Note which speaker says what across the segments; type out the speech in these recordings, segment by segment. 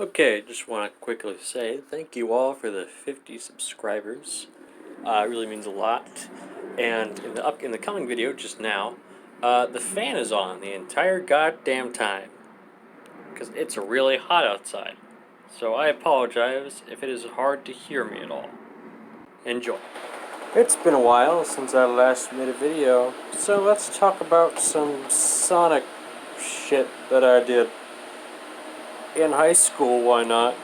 Speaker 1: Okay, just want to quickly say thank you all for the 50 subscribers. It really means a lot. And in the coming video just now, the fan is on the entire goddamn time because it's really hot outside. So I apologize if it is hard to hear me at all. Enjoy. It's been a while since I last made a video, so let's talk about some Sonic shit that I did. In high school, why not?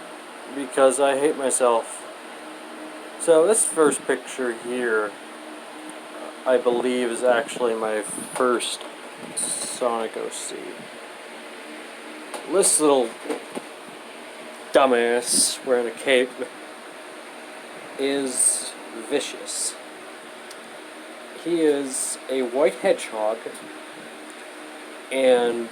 Speaker 1: Because I hate myself. So this first picture here, I believe, is actually my first Sonic OC. This little dumbass wearing a cape is vicious. He is a white hedgehog, and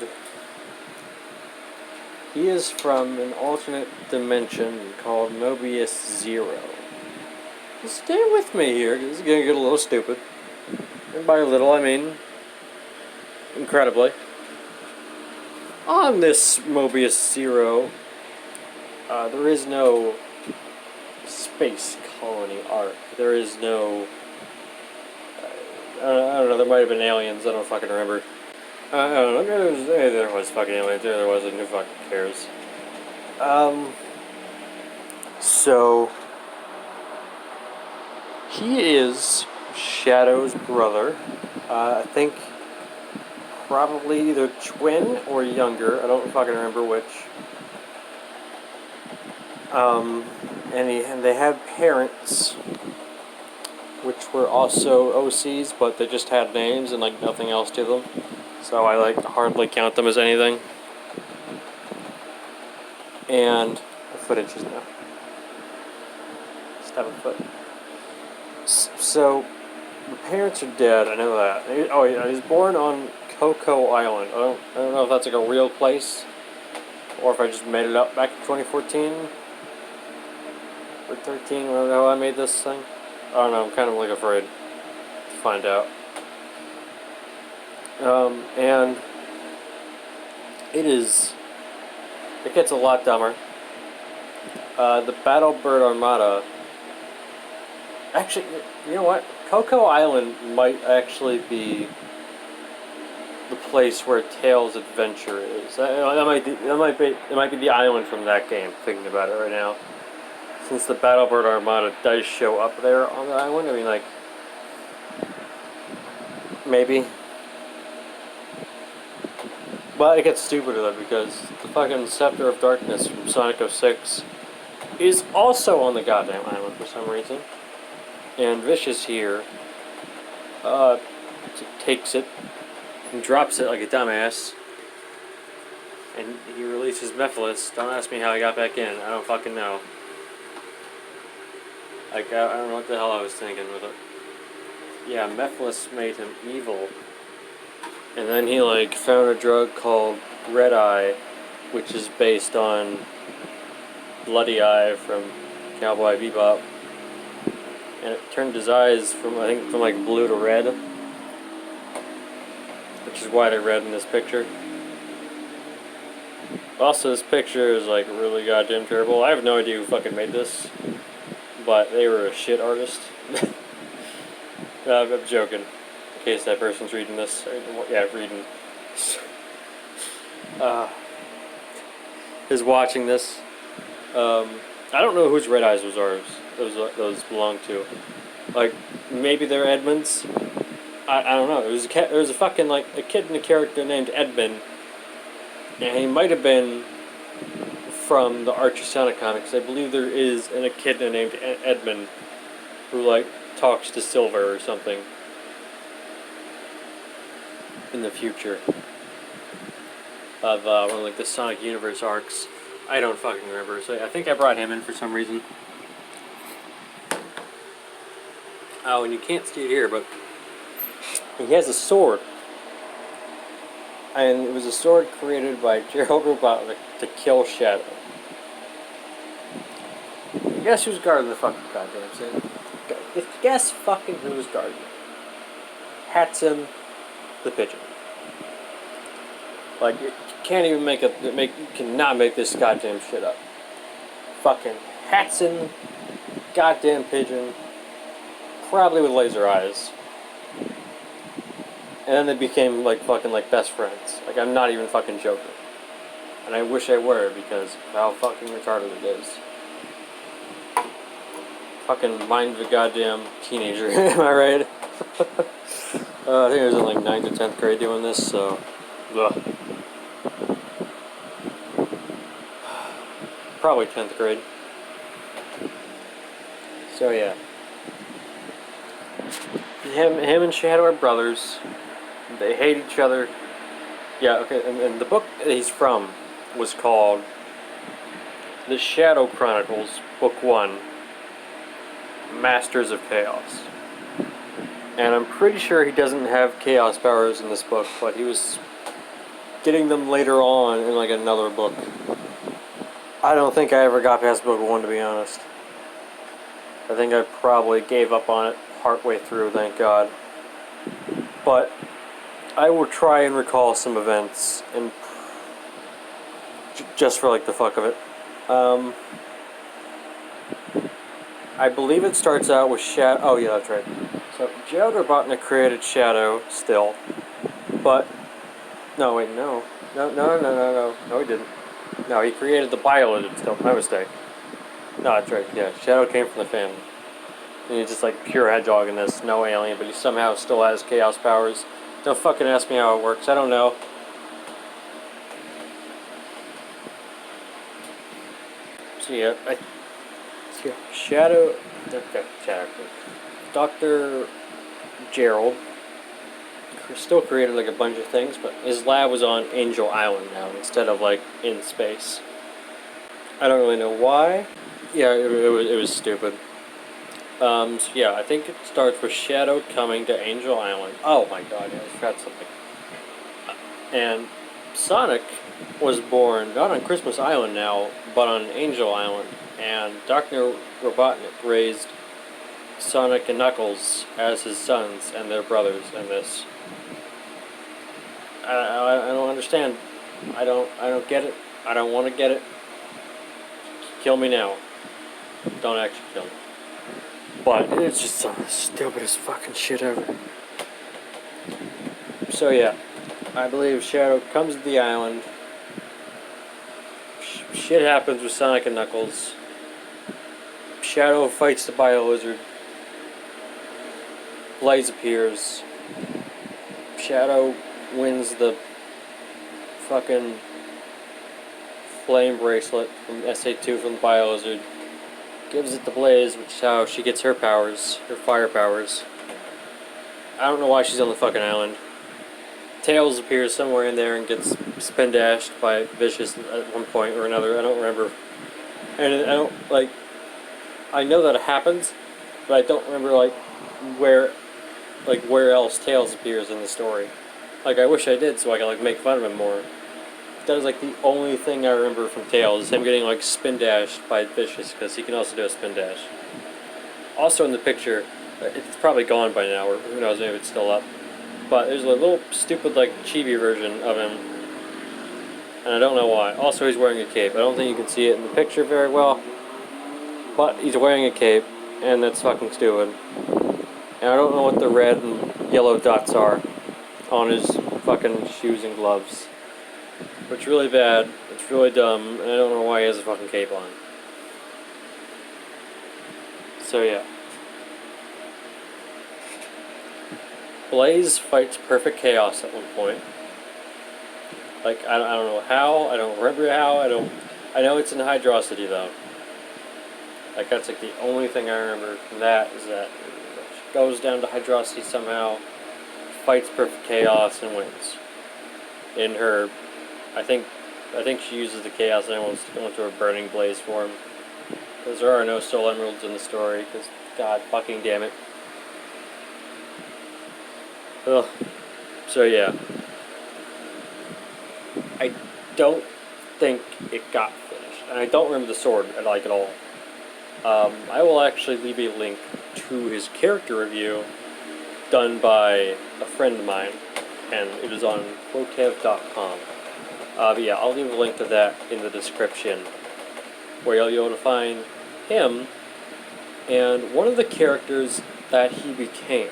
Speaker 1: he is from an alternate dimension called Mobius Zero. Stay with me here, because it's going to get a little stupid. And by a little, I mean incredibly. On this Mobius Zero, there is no space colony arc. There is no... I don't know, there might have been aliens, I don't fucking remember. I don't know, there was fucking aliens, there wasn't, who fucking cares. So, he is Shadow's brother. I think probably either twin or younger, I don't fucking remember which. And they had parents, which were also OCs, but they just had names and like nothing else to them. So I like hardly count them as anything. And the footage is now 7 foot. So the parents are dead. I know that. Oh yeah, he's born on Coco Island. I don't know if that's like a real place, or if I just made it up back in 2014 or 13. Whenever the hell I made this thing. I don't know. I'm kind of like afraid to find out. And it gets a lot dumber. The Battlebird Armada, actually, you know what? Coco Island might actually be the place where Tails' adventure is. It might be the island from that game, thinking about it right now. Since the Battlebird Armada does show up there on the island, I mean, like, maybe. But it gets stupider though, because the fucking Scepter of Darkness from Sonic 06 is also on the goddamn island for some reason. And Vicious here takes it and drops it like a dumbass. And he releases Mephiles. Don't ask me how he got back in. I don't fucking know. Like, I don't know what the hell I was thinking with it. Yeah, Mephiles made him evil. And then he, like, found a drug called Red Eye, which is based on Bloody Eye from Cowboy Bebop. And it turned his eyes from, I think, from, like, blue to red. Which is why they're red in this picture. Also, this picture is, like, really goddamn terrible. I have no idea who fucking made this. But they were a shit artist. No, I'm joking. In case that person's reading this. Yeah, reading. Is watching this. I don't know whose Red Eyes those belong to. Like, maybe they're Edmund's. I don't know. There was a fucking, like, a kid in a character named Edmund. And he might have been from the Archie Sonic comics. I believe there is an echidna named Edmund who, like, talks to Silver or something in the future of one of, like, the Sonic Universe arcs. I don't fucking remember, so I think I brought him in for some reason. Oh, and you can't see it here, but he has a sword. And it was a sword created by Gerald Robotnik to kill Shadow. Guess who's guarding the fucking goddamn thing? Guess fucking who's guarding it? Hatsim the pigeon. Like, you can't even you cannot make this goddamn shit up. fucking Hatson, goddamn pigeon, probably with laser eyes. And then they became like fucking like best friends. Like I'm not even fucking joking. And I wish I were because of how fucking retarded it is. Fucking mind of a goddamn teenager, am I right? I think I was in like 9th or 10th grade doing this, so. Ugh. Probably 10th grade. So yeah. Him and Shadow are brothers. They hate each other. Yeah, okay, and the book that he's from was called The Shadow Chronicles, Book 1, Masters of Chaos. And I'm pretty sure he doesn't have chaos powers in this book, but he was getting them later on in like another book. I don't think I ever got past book 1, to be honest. I think I probably gave up on it partway through, thank God. But I will try and recall some events, and just for like the fuck of it. I believe it starts out with Shadow. Oh yeah, that's right. So Gerald Robotnik created Shadow still, but no, wait, no, he didn't. No, he created the Biologist still. My mistake. No, that's right. Yeah, Shadow came from the family. And he's just like pure Hedgehog in this, no alien, but he somehow still has chaos powers. Don't fucking ask me how it works. I don't know. So yeah, Shadow. Okay, Shadow. Dr. Gerald still created like a bunch of things, but his lab was on Angel Island now instead of like in space. I don't really know why. Yeah, it was stupid. So yeah, I think it starts with Shadow coming to Angel Island. Oh my god, yeah, I forgot something. And Sonic was born not on Christmas Island now, but on Angel Island. And Dr. Robotnik raised Sonic and Knuckles as his sons and their brothers in this. I don't understand. I don't get it. I don't want to get it. Kill me now. Don't actually kill me. But it's just some of the stupidest fucking shit ever. So yeah, I believe Shadow comes to the island. Shit happens with Sonic and Knuckles. Shadow fights the Bio-Lizard. Blaze appears. Shadow wins the fucking flame bracelet from SA2 from the Bio-Lizard. Gives it to Blaze, which is how she gets her powers, her fire powers. I don't know why she's on the fucking island. Tails appears somewhere in there and gets spin dashed by Vicious at one point or another. I don't remember. And I don't, like, I know that it happens, but I don't remember, like, where else Tails appears in the story. Like, I wish I did so I could, like, make fun of him more. That is, like, the only thing I remember from Tails is him getting, like, spin dashed by Vicious, because he can also do a spin dash. Also in the picture, it's probably gone by now, or who knows, maybe it's still up. But there's a little stupid, like, chibi version of him, and I don't know why. Also, he's wearing a cape. I don't think you can see it in the picture very well, but he's wearing a cape, and that's fucking stupid. And I don't know what the red and yellow dots are on his fucking shoes and gloves. But it's really bad, it's really dumb, and I don't know why he has a fucking cape on. So yeah. Blaze fights Perfect Chaos at one point. Like, I don't know how, I don't remember how, I know it's in Hydrocity though. Like, that's like the only thing I remember from that, is that she goes down to Hydrocity somehow, fights Perfect Chaos, and wins. In her, I think she uses the Chaos Emeralds to go into her Burning Blaze form. Because there are no Soul Emeralds in the story, because, god fucking damn it. Ugh. So yeah. I don't think it got finished. And I don't remember the sword at all. I will actually leave a link to his character review done by a friend of mine, and it is on quotev.com. But yeah, I'll leave a link to that in the description. where you'll be able to find him and one of the characters that he became.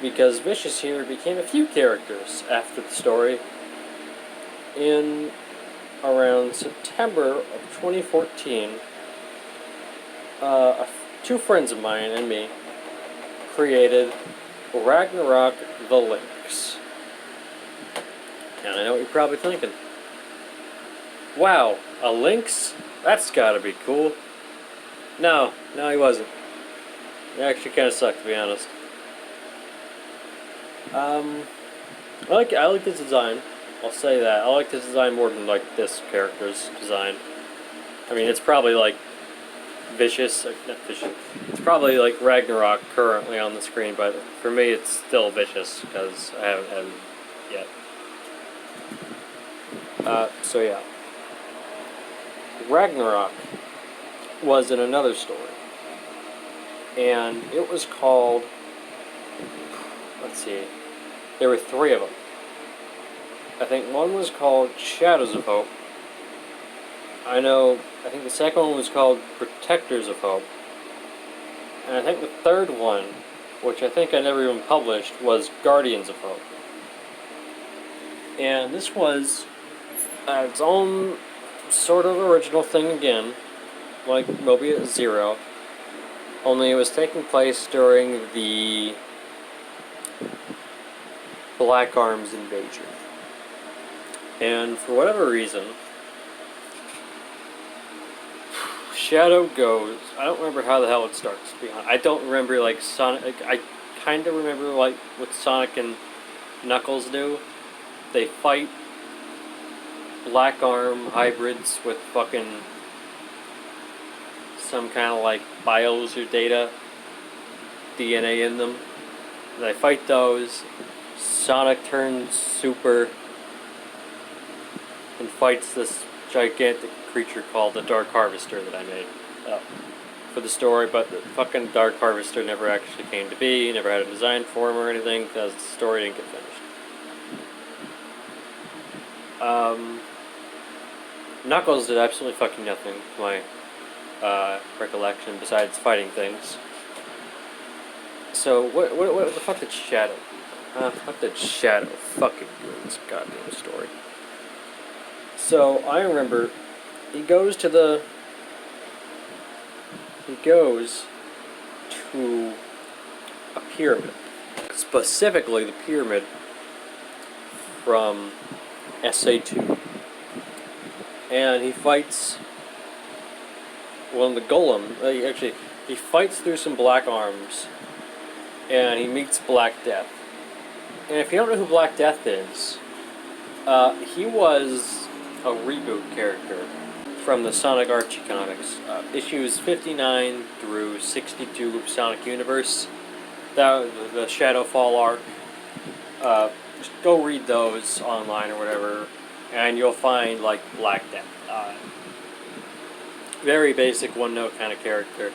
Speaker 1: Because Vicious here became a few characters after the story. In around September of 2014, two friends of mine and me created Ragnarock the Lynx. And I know what you're probably thinking. Wow, a lynx? That's gotta be cool. No, he wasn't. It actually kind of sucked, to be honest. I like his design. I'll say that. I like his design more than like this character's design. I mean, it's probably like Vicious, not Vicious. It's probably like Ragnarock currently on the screen, but for me, it's still Vicious because I haven't had it yet. So yeah, Ragnarock was in another story, and it was called. Let's see. There were three of them. I think one was called Shadows of Hope. I think the second one was called Protectors of Hope. And I think the third one, which I think I never even published, was Guardians of Hope. And this was its own sort of original thing again, like Mobius Zero. Only it was taking place during the Black Arms invasion. And for whatever reason, Shadow goes. I don't remember how the hell it starts, to be honest. I don't remember, like, Sonic. Like, I kind of remember, like, what Sonic and Knuckles do. They fight Black Arm hybrids with fucking some kind of, like, bios or DNA in them. They fight those. Sonic turns super and fights this gigantic creature called the Dark Harvester that I made for the story, but the fucking Dark Harvester never actually came to be, never had a design for him or anything, because the story didn't get finished. Knuckles did absolutely fucking nothing, to my recollection, besides fighting things. So, what the fuck did Shadow do? What did Shadow fucking do in this goddamn story? So, I remember he goes to a pyramid. Specifically the pyramid from SA2. And he fights one of the golem. Actually, he fights through some Black Arms. And he meets Black Death. And if you don't know who Black Death is, he was a reboot character from the Sonic Archie comics. Issues 59 through 62 of Sonic Universe. The Shadowfall arc. Just go read those online or whatever, and you'll find, like, Black Death. Very basic, one-note kind of character.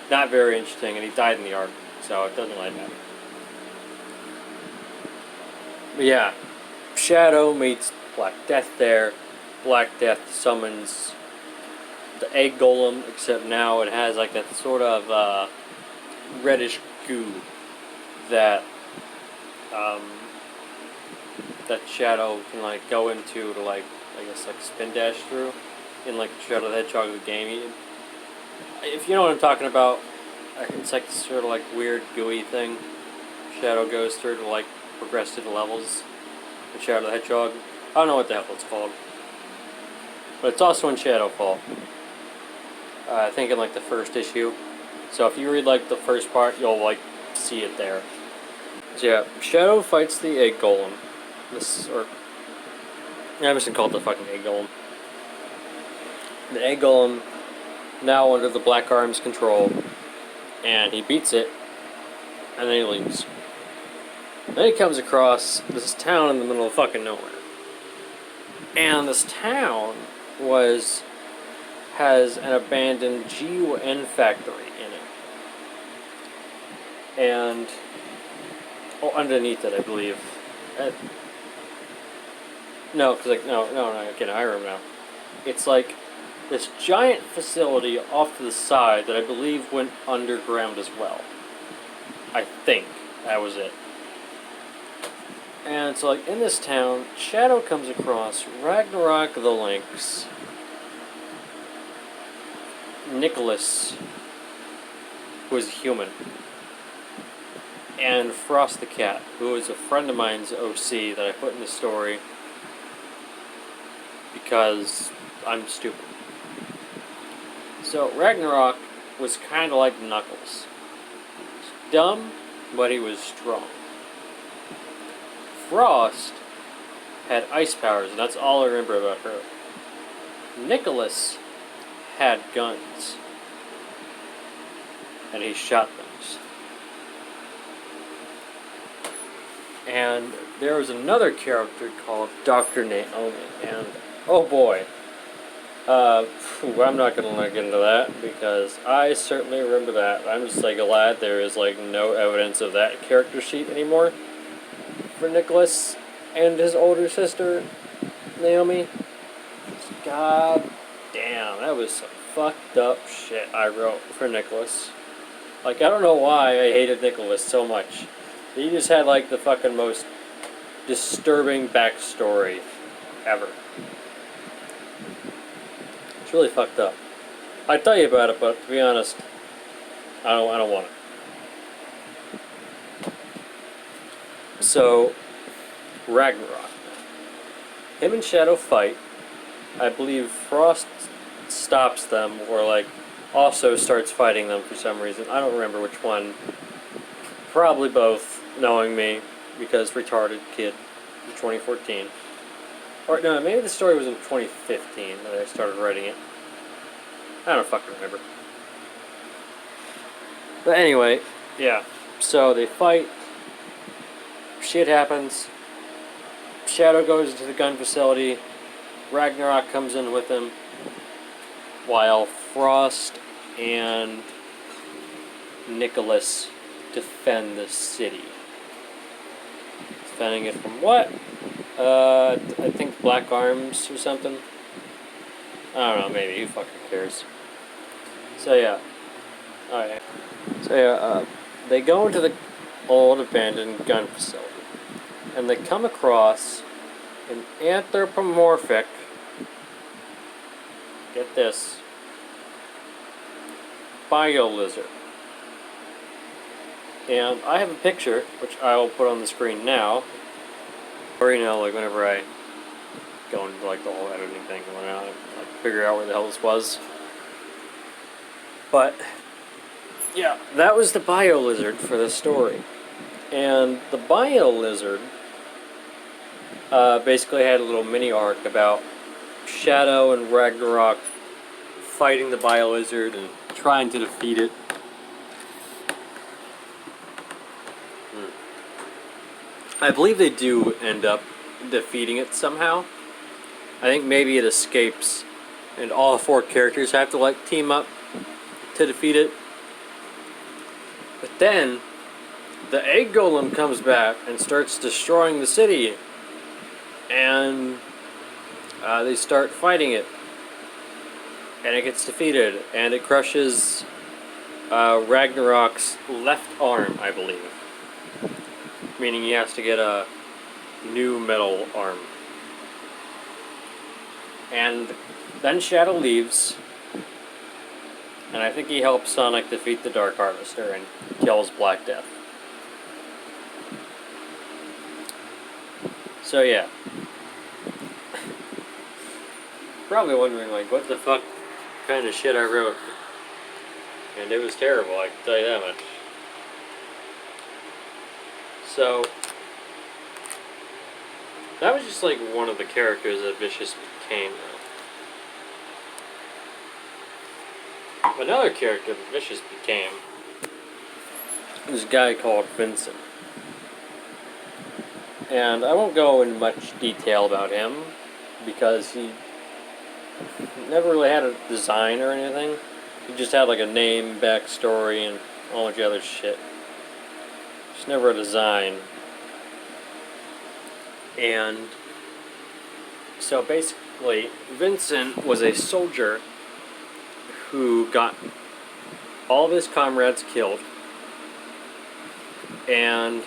Speaker 1: Not very interesting, and he died in the arc, so it doesn't really matter. But yeah, Shadow meets Black Death there. Black Death summons the egg golem, except now it has like that sort of reddish goo that that Shadow can like go into to like, I guess, like spin dash through in like Shadow the Hedgehog the game. If you know what I'm talking about, it's like this sort of like weird gooey thing Shadow goes through to like progress through the levels in Shadow the Hedgehog. I don't know what the hell it's called. But it's also in Shadowfall. I think in like the first issue. So if you read like the first part, you'll like see it there. So yeah, Shadow fights the egg golem. I'm just gonna call it the fucking egg golem. The egg golem, now under the Black Arm's control, and he beats it, and then he leaves. Then he comes across this town in the middle of fucking nowhere. And this town has an abandoned GUN factory in it. And underneath it, I believe. No, because like no, okay, I remember now. It's like this giant facility off to the side that I believe went underground as well. I think that was it. And so, like, in this town, Shadow comes across Ragnarock the Lynx, Nicholas, who is a human, and Frost the Cat, who is a friend of mine's OC that I put in the story because I'm stupid. So Ragnarock was kind of like Knuckles. He was dumb, but he was strong. Frost had ice powers, and that's all I remember about her. Nicholas had guns, and he shot things. And there was another character called Dr. Naomi, and oh boy, I'm not going to get into that, because I certainly remember that. I'm just like glad there is like no evidence of that character sheet anymore for Nicholas and his older sister, Naomi. God damn, that was some fucked up shit I wrote for Nicholas. Like, I don't know why I hated Nicholas so much. He just had like the fucking most disturbing backstory ever. It's really fucked up. I'd tell you about it, but to be honest, I don't want it. So, Ragnarok. Him and Shadow fight. I believe Frost stops them, or like also starts fighting them for some reason. I don't remember which one. Probably both, knowing me, because retarded kid in 2014. Or no, maybe the story was in 2015 that I started writing it. I don't fucking remember. But anyway, yeah. So they fight. Shit happens. Shadow goes into the gun facility. Ragnarok comes in with him, while Frost and Nicholas defend the city. Defending it from what? I think Black Arms or something. I don't know, maybe. Who fucking cares? So yeah. Alright. So yeah, they go into the old abandoned gun facility. And they come across an anthropomorphic, get this, bio-lizard. And I have a picture, which I will put on the screen now. Or, you know, like whenever I go into like the whole editing thing and whatnot, like figure out where the hell this was. But yeah, that was the bio-lizard for the story. And the bio-lizard basically had a little mini arc about Shadow and Ragnarok fighting the bio-lizard and trying to defeat it. I believe they do end up defeating it somehow. I think maybe it escapes and all four characters have to like team up to defeat it. But then the egg golem comes back and starts destroying the city. And they start fighting it. And it gets defeated. And it crushes Ragnarok's left arm, I believe. Meaning he has to get a new metal arm. And then Shadow leaves. And I think he helps Sonic defeat the Dark Harvester and kills Black Death. So yeah. Probably wondering, like, what the fuck kind of shit I wrote. And it was terrible, I can tell you that much. So, that was just like one of the characters that Vicious became, though. Another character that Vicious became was a guy called Vincent. And I won't go into much detail about him, because he never really had a design or anything. He just had like a name, backstory, and a whole bunch of other shit. Just never a design. And so basically, Vincent was a soldier who got all of his comrades killed, and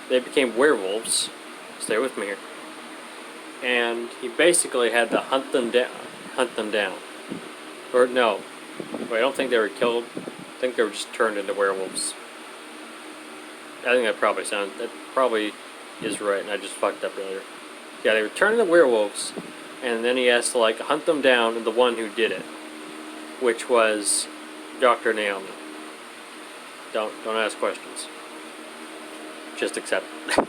Speaker 1: they became werewolves. Stay with me here. And he basically had to hunt them down. Or no, wait, I don't think they were killed. I think they were just turned into werewolves. I think that probably is right, and I just fucked up earlier. Yeah, they were turned into werewolves, and then he has to like hunt them down, and the one who did it, which was Dr. Naomi. Don't ask questions. Just accept it.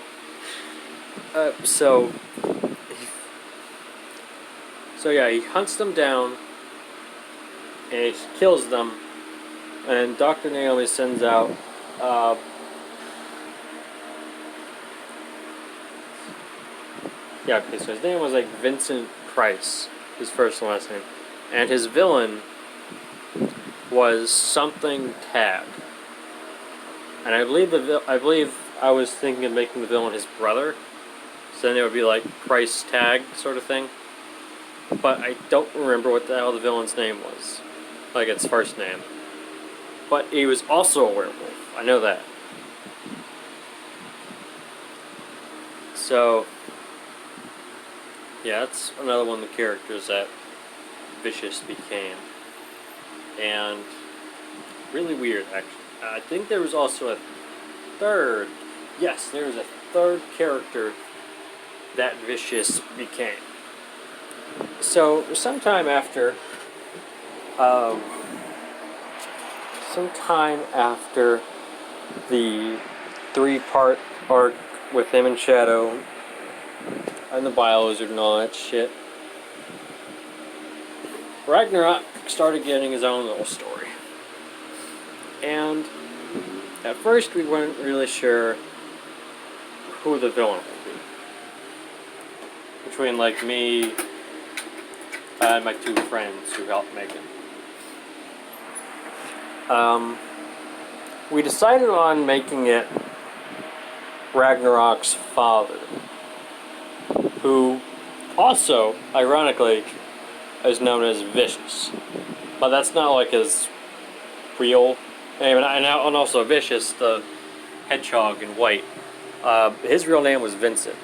Speaker 1: So yeah, he hunts them down, and he kills them, and Dr. Naomi sends out so his name was like Vincent Price, his first and last name, and his villain was something Tag, and I believe I was thinking of making the villain his brother, so then it would be like Price Tag sort of thing, but I don't remember what the hell the villain's name was, like its first name, but he was also a werewolf, I know that. So yeah, that's another one of the characters that Vicious became. And really weird, actually. I think there was also a third. Yes, there was a third character that Vicious became. So, sometime after the 3-part arc with him and Shadow and the Bio-Lizard and all that shit, Ragnarock started getting his own little story. And at first we weren't really sure who the villain would be. Between like me and my 2 friends who helped make it. We decided on making it Ragnarock's father, who also, ironically, is known as Vicious. But that's not like his real name. And also Vicious, the Hedgehog in white, his real name was Vincent.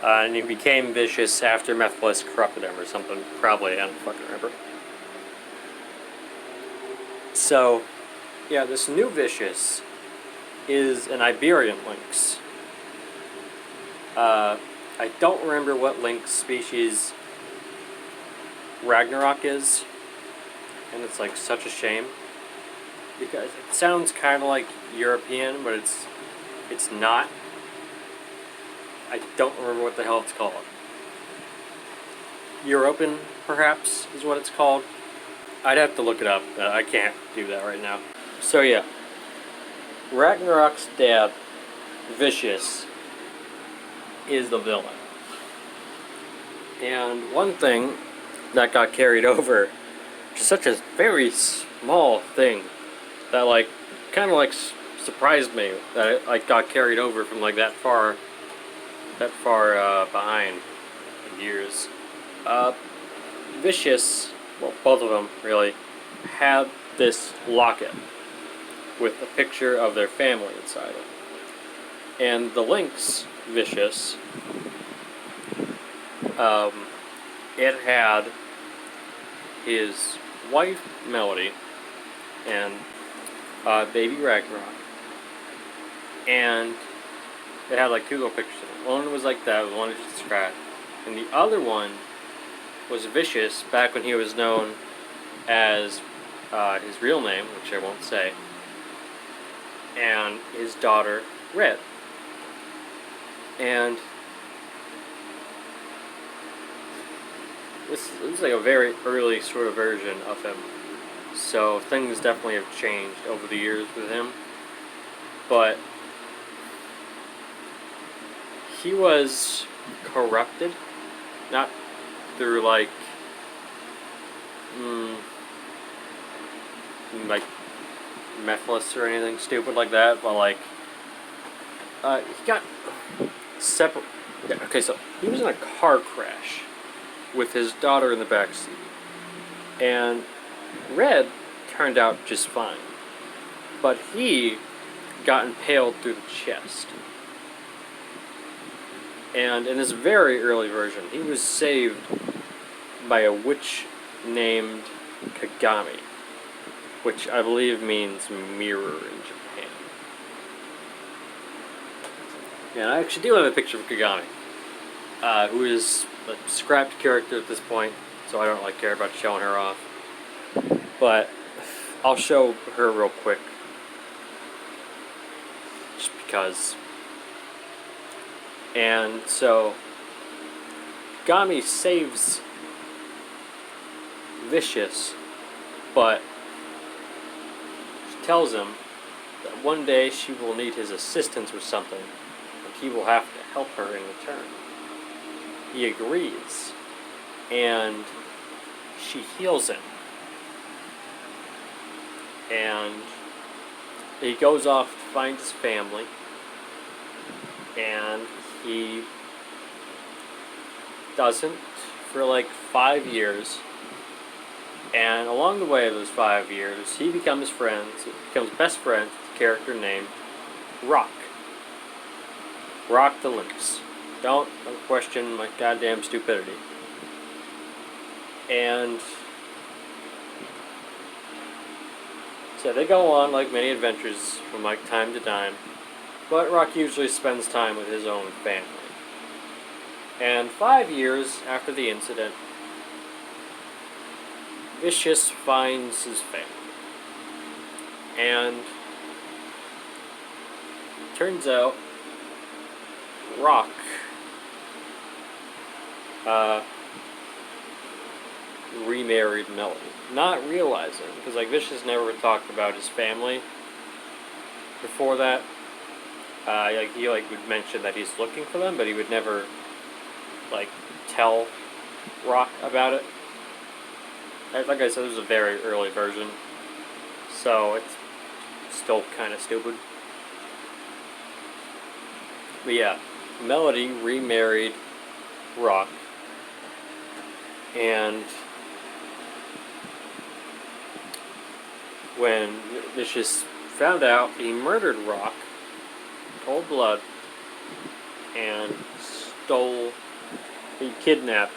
Speaker 1: And he became Vicious after Mephiles corrupted him or something. Probably, I don't fucking remember. So, yeah, this new Vicious is an Iberian lynx. I don't remember what lynx species Ragnarock is, and it's like such a shame because it sounds kind of like European, but it's not. I don't remember what the hell it's called. European, perhaps, is what it's called. I'd have to look it up. I can't do that right now. So yeah, Ragnarock's dad, Vicious, is the villain. And one thing that got carried over, which is such a very small thing, that like kind of like surprised me that it like got carried over from like that far behind in years. Vicious, well, both of them really, had this locket with a picture of their family inside it. And the lynx, Vicious, it had his wife, Melody, and baby Ragnarok. And it had like 2 little pictures of it. One was like that, the one I just described. And the other one was Vicious back when he was known as his real name, which I won't say, and his daughter, Red. And this is like a very early sort of version of him. So things definitely have changed over the years with him. But he was corrupted, not through like Mephiles or anything stupid like that, but like he got separate. Yeah, okay, so he was in a car crash with his daughter in the backseat, And Red turned out just fine. But he got impaled through the chest. And in this very early version, he was saved by a witch named Kagami, which I believe means mirror in Japan. And I actually do have a picture of Kagami, who is a scrapped character at this point, so I don't really care about showing her off. But I'll show her real quick, just because. And so, Kagami saves Vicious, but she tells him that one day she will need his assistance with something, and he will have to help her in return. He agrees, and she heals him. And he goes off to find his family, and he doesn't for like 5 years. And along the way of those 5 years, he becomes best friends with a character named Rock. Rock the Lynx. Don't question my goddamn stupidity. And so they go on like many adventures from like time to time, but Rock usually spends time with his own family. And 5 years after the incident, Vicious finds his family. And turns out Rock remarried Melody. Not realizing, because like Vicious never talked about his family before that. He would mention that he's looking for them, but he would never tell Rock about it. Like I said, this is a very early version, so it's still kind of stupid. But yeah, Melody remarried Rock, and when Vicious found out, he murdered Rock, cold blood, and he kidnapped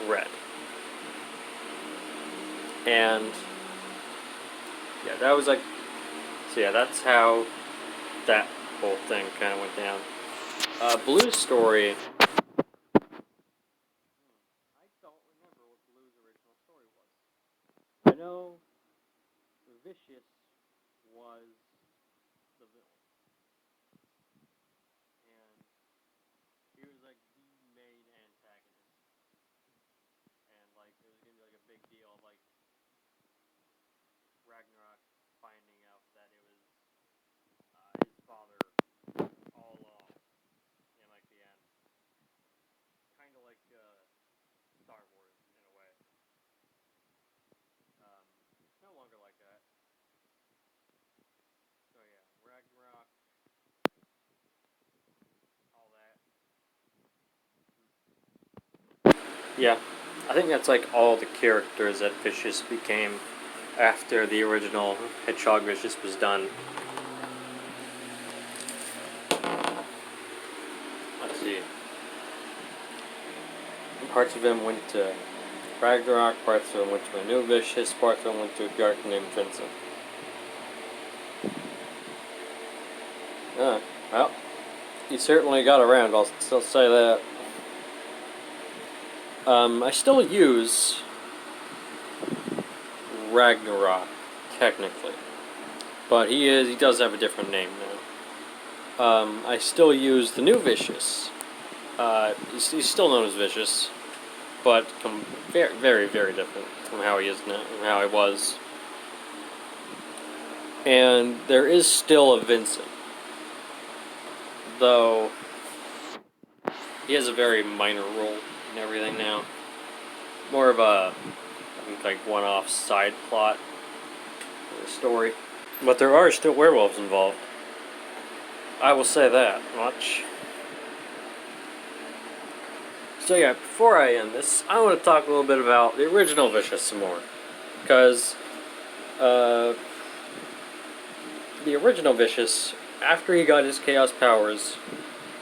Speaker 1: Red. And yeah, that was that's how that whole thing kind of went down. Blue's story. I don't remember what Blue's original story was. I know Vicious was the villain, and he was like the main antagonist, and like it was gonna be like a big deal, like Ragnarock finding out that it was his father all along in like the end. Kind of like Star Wars in a way. It's no longer like that. So yeah, Ragnarok, all that. Yeah, I think that's like all the characters that Vicious became after the original Hedgehog Vicious was done. Let's see. Parts of him went to Ragnarock, parts of him went to a new Vicious, parts of him went to a character named Vincent. Well, he certainly got around, I'll still say that. I still use Ragnarock, technically. But he does have a different name now. I still use the new Vicious. He's still known as Vicious, but very, very, very different from how he is now, from how he was. And there is still a Vincent, though he has a very minor role in everything now. More of a, I think, like one-off side plot in the story. But there are still werewolves involved. I will say that much. So yeah, before I end this, I want to talk a little bit about the original Vicious some more. Because, the original Vicious, after he got his Chaos powers,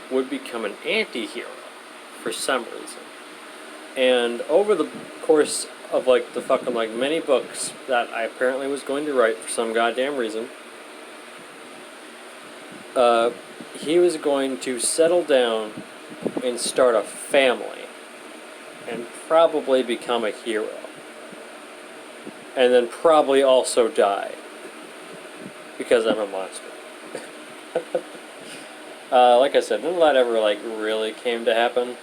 Speaker 1: would become an anti-hero for some reason. And over the course of like the fucking like many books that I apparently was going to write for some goddamn reason, he was going to settle down and start a family and probably become a hero. And then probably also die. Because I'm a monster. Like I said, none of that ever like really came to happen.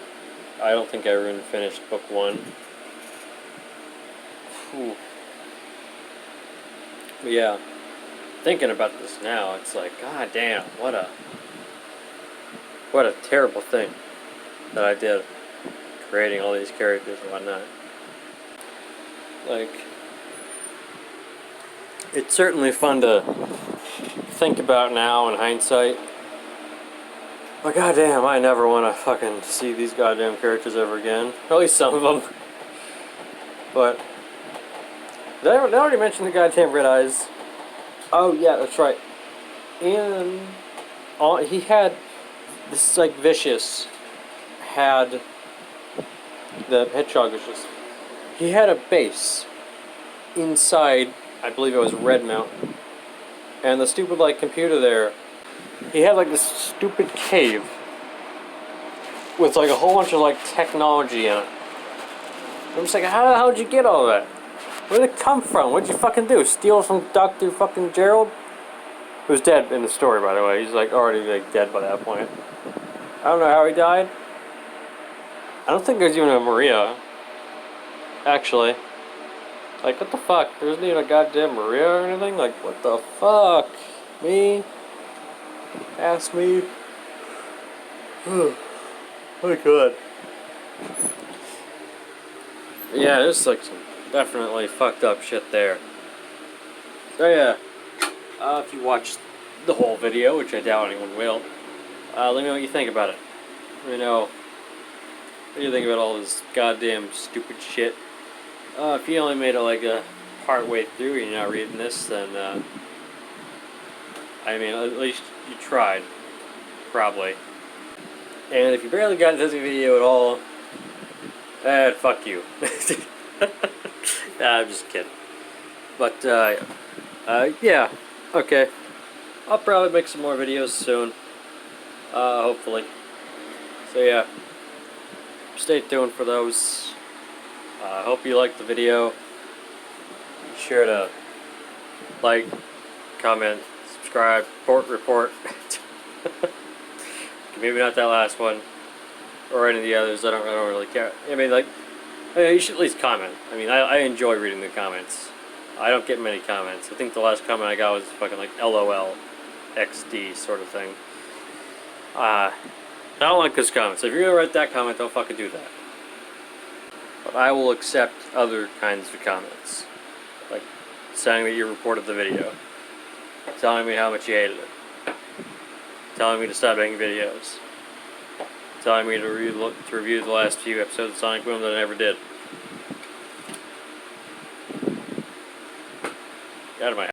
Speaker 1: I don't think I even finished book 1. Whew. But yeah, thinking about this now, it's like, god damn, what a terrible thing that I did, creating all these characters and whatnot. Like, it's certainly fun to think about now in hindsight. But goddamn, I never want to fucking see these goddamn characters ever again. At least some of them. But did I already mention the goddamn Red Eyes? Oh yeah, that's right. And he had this like Vicious had the Hedgehog Vicious. He had a base inside, I believe it was Red Mountain, and the stupid like computer there. He had like this stupid cave with like a whole bunch of like technology in it. I'm just like, how'd you get all that? Where'd it come from? What'd you fucking do? Steal from Dr. fucking Gerald? Who's dead in the story, by the way. He's like already like dead by that point. I don't know how he died. I don't think there's even a Maria. Actually. Like, what the fuck? There isn't even a goddamn Maria or anything? Like, what the fuck? Me? Ask me. Oh my god. Yeah, there's like some definitely fucked up shit there. So yeah, if you watched the whole video, which I doubt anyone will, let me know what you think about it. Let me know what do you think about all this goddamn stupid shit. If you only made it like a part way through and you're not reading this, then I mean, at least you tried. Probably. And if you barely got into this video at all, fuck you. Nah, I'm just kidding. But, yeah. Okay. I'll probably make some more videos soon. Hopefully. So, yeah. Stay tuned for those. Hope you liked the video. Be sure to like, comment, subscribe, report. Maybe not that last one, or any of the others. I don't really care. I mean, like, you should at least comment. I mean, I enjoy reading the comments. I don't get many comments. I think the last comment I got was fucking like LOL, XD sort of thing. I don't like those comments. If you're gonna write that comment, don't fucking do that. But I will accept other kinds of comments, like saying that you reported the video, telling me how much you hated it, telling me to stop making videos, telling me to review the last few episodes of Sonic Boom that I never did. Get out of my